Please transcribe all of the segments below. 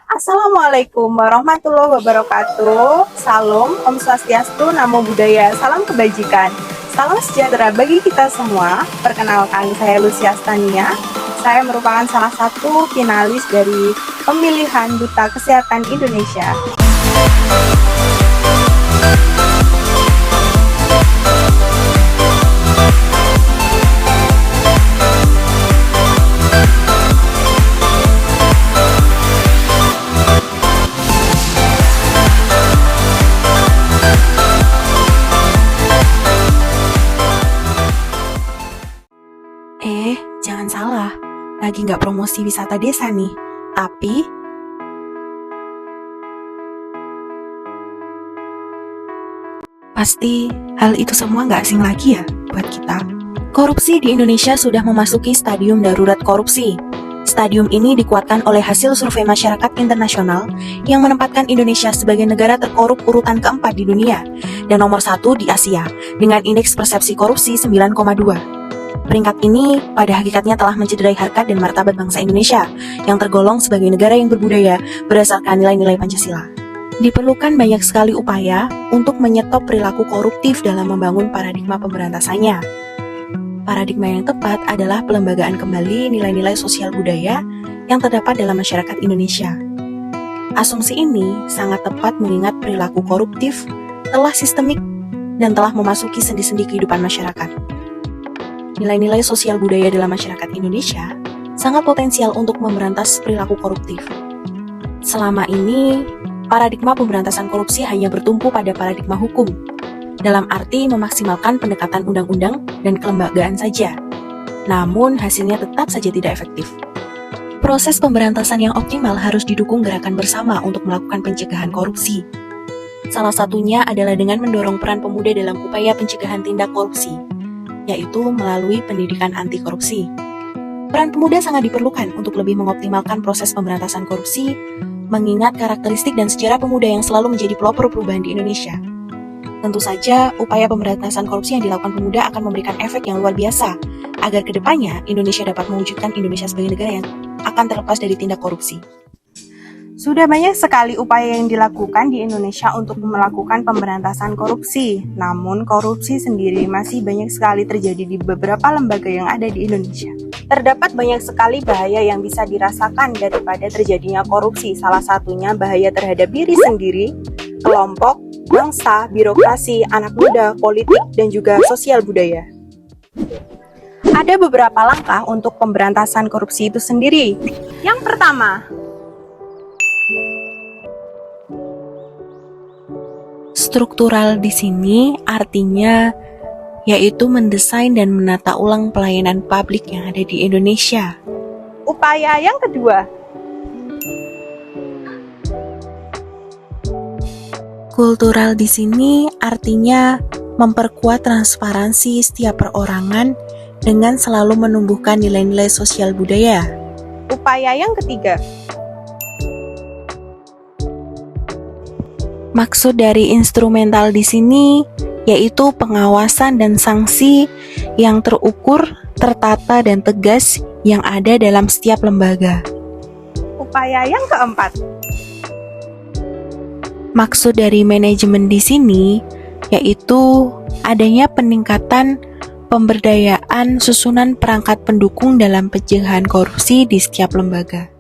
Assalamualaikum warahmatullahi wabarakatuh. Salam, Om Swastiastu, Namo Buddhaya, salam kebajikan. Salam sejahtera bagi kita semua. Perkenalkan, saya Lucia Stania. Saya merupakan salah satu finalis dari pemilihan Duta Kesehatan Indonesia. Jangan salah, lagi nggak promosi wisata desa nih. Tapi, pasti hal itu semua nggak asing lagi ya buat kita. Korupsi di Indonesia sudah memasuki stadium darurat korupsi. Stadium ini dikuatkan oleh hasil survei masyarakat internasional yang menempatkan Indonesia sebagai negara terkorup urutan keempat di dunia dan nomor 1 di Asia dengan indeks persepsi korupsi 9,2. Peringkat ini pada hakikatnya telah mencederai harkat dan martabat bangsa Indonesia yang tergolong sebagai negara yang berbudaya berdasarkan nilai-nilai Pancasila. Diperlukan banyak sekali upaya untuk menyetop perilaku koruptif dalam membangun paradigma pemberantasannya. Paradigma yang tepat adalah pelembagaan kembali nilai-nilai sosial budaya yang terdapat dalam masyarakat Indonesia. Asumsi ini sangat tepat mengingat perilaku koruptif telah sistemik dan telah memasuki sendi-sendi kehidupan masyarakat. Nilai-nilai sosial budaya dalam masyarakat Indonesia sangat potensial untuk memberantas perilaku koruptif. Selama ini, paradigma pemberantasan korupsi hanya bertumpu pada paradigma hukum, dalam arti memaksimalkan pendekatan undang-undang dan kelembagaan saja. Namun, hasilnya tetap saja tidak efektif. Proses pemberantasan yang optimal harus didukung gerakan bersama untuk melakukan pencegahan korupsi. Salah satunya adalah dengan mendorong peran pemuda dalam upaya pencegahan tindak korupsi, yaitu melalui pendidikan anti korupsi. Peran pemuda sangat diperlukan untuk lebih mengoptimalkan proses pemberantasan korupsi, mengingat karakteristik dan sejarah pemuda yang selalu menjadi pelopor perubahan di Indonesia. Tentu saja, upaya pemberantasan korupsi yang dilakukan pemuda akan memberikan efek yang luar biasa, agar kedepannya Indonesia dapat mewujudkan Indonesia sebagai negara yang akan terlepas dari tindak korupsi. Sudah banyak sekali upaya yang dilakukan di Indonesia untuk melakukan pemberantasan korupsi. Namun, korupsi sendiri masih banyak sekali terjadi di beberapa lembaga yang ada di Indonesia. Terdapat banyak sekali bahaya yang bisa dirasakan daripada terjadinya korupsi. Salah satunya bahaya terhadap diri sendiri, kelompok, bangsa, birokrasi, anak muda, politik, dan juga sosial budaya. Ada beberapa langkah untuk pemberantasan korupsi itu sendiri. Yang pertama, struktural di sini artinya yaitu mendesain dan menata ulang pelayanan publik yang ada di Indonesia. Upaya yang kedua, kultural di sini artinya memperkuat transparansi setiap perorangan dengan selalu menumbuhkan nilai-nilai sosial budaya. Upaya yang ketiga, maksud dari instrumental di sini yaitu pengawasan dan sanksi yang terukur, tertata, dan tegas yang ada dalam setiap lembaga. Upaya yang keempat, maksud dari manajemen di sini yaitu adanya peningkatan pemberdayaan susunan perangkat pendukung dalam pencegahan korupsi di setiap lembaga.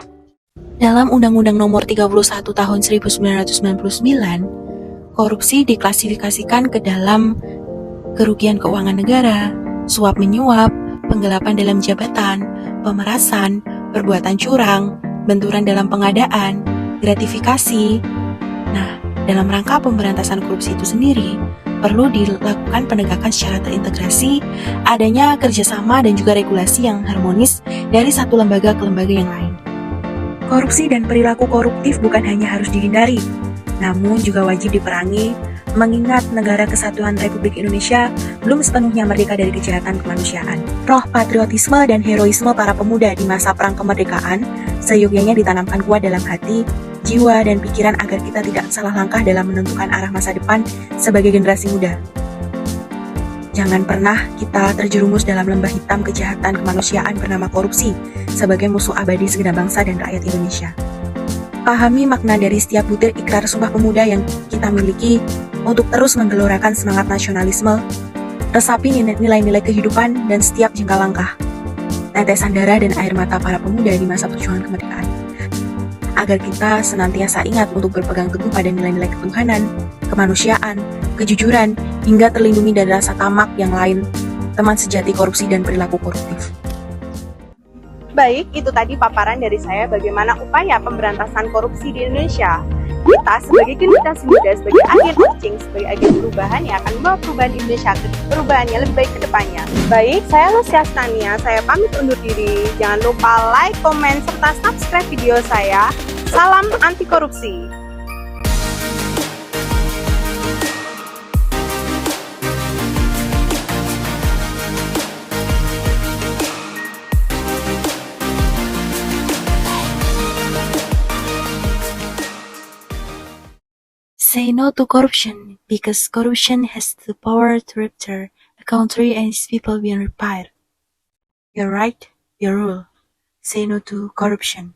Dalam Undang-Undang Nomor 31 Tahun 1999, korupsi diklasifikasikan ke dalam kerugian keuangan negara, suap menyuap, penggelapan dalam jabatan, pemerasan, perbuatan curang, benturan dalam pengadaan, gratifikasi. Nah, dalam rangka pemberantasan korupsi itu sendiri, perlu dilakukan penegakan secara terintegrasi, adanya kerjasama dan juga regulasi yang harmonis dari satu lembaga ke lembaga yang lain. Korupsi dan perilaku koruptif bukan hanya harus dihindari, namun juga wajib diperangi, mengingat negara kesatuan Republik Indonesia belum sepenuhnya merdeka dari kejahatan kemanusiaan. Roh patriotisme dan heroisme para pemuda di masa perang kemerdekaan seyogyanya ditanamkan kuat dalam hati, jiwa, dan pikiran agar kita tidak salah langkah dalam menentukan arah masa depan sebagai generasi muda. Jangan pernah kita terjerumus dalam lembah hitam kejahatan kemanusiaan bernama korupsi sebagai musuh abadi segenap bangsa dan rakyat Indonesia. Pahami makna dari setiap butir ikrar Sumpah Pemuda yang kita miliki untuk terus menggelorakan semangat nasionalisme, resapi nilai-nilai kehidupan dan setiap jengkal langkah, tetesan darah dan air mata para pemuda di masa perjuangan kemerdekaan. Agar kita senantiasa ingat untuk berpegang teguh pada nilai-nilai ketuhanan, kemanusiaan, kejujuran, hingga terlindungi dari rasa tamak yang lain, teman sejati korupsi dan perilaku koruptif. Baik, itu tadi paparan dari saya bagaimana upaya pemberantasan korupsi di Indonesia. Kita sebagai generasi muda, sebagai agen change, sebagai agen perubahan yang akan membawa perubahan Indonesia ke perubahannya lebih baik ke depannya. Baik, saya Lucia Stania, saya pamit undur diri. Jangan lupa like, komen, serta subscribe video saya. Salam anti korupsi. Say no to corruption, because corruption has the power to rupture a country and its people beyond repair. Your right, your rule. Say no to corruption.